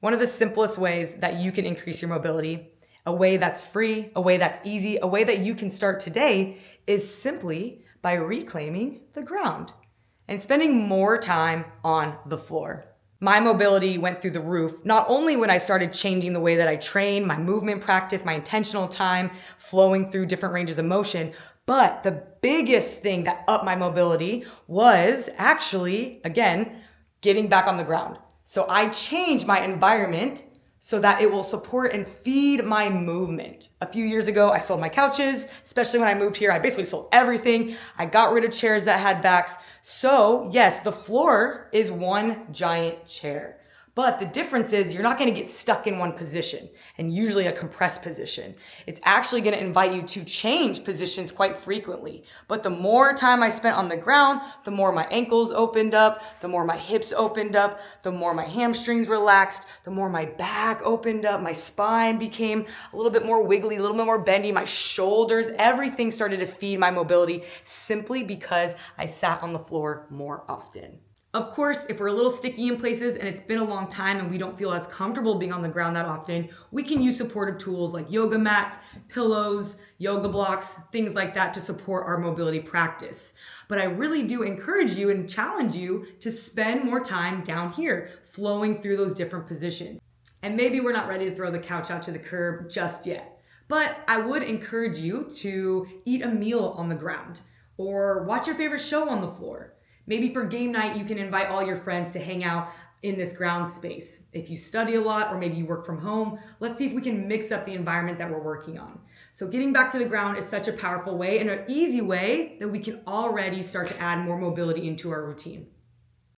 One of the simplest ways that you can increase your mobility, a way that's free, a way that's easy, a way that you can start today is simply by reclaiming the ground and spending more time on the floor. My mobility went through the roof, not only when I started changing the way that I train, my movement practice, my intentional time, flowing through different ranges of motion, but the biggest thing that upped my mobility was actually, again, getting back on the ground. So I changed my environment so that it will support and feed my movement. A few years ago, I sold my couches, especially when I moved here. I basically sold everything. I got rid of chairs that had backs. So yes, the floor is one giant chair. But the difference is you're not gonna get stuck in one position, and usually a compressed position. It's actually gonna invite you to change positions quite frequently. But the more time I spent on the ground, the more my ankles opened up, the more my hips opened up, the more my hamstrings relaxed, the more my back opened up, my spine became a little bit more wiggly, a little bit more bendy, my shoulders, everything started to feed my mobility simply because I sat on the floor more often. Of course, if we're a little sticky in places and it's been a long time and we don't feel as comfortable being on the ground that often, we can use supportive tools like yoga mats, pillows, yoga blocks, things like that to support our mobility practice. But I really do encourage you and challenge you to spend more time down here, flowing through those different positions. And maybe we're not ready to throw the couch out to the curb just yet, but I would encourage you to eat a meal on the ground or watch your favorite show on the floor. Maybe for game night, you can invite all your friends to hang out in this ground space. If you study a lot or maybe you work from home, let's see if we can mix up the environment that we're working on. So getting back to the ground is such a powerful way and an easy way that we can already start to add more mobility into our routine.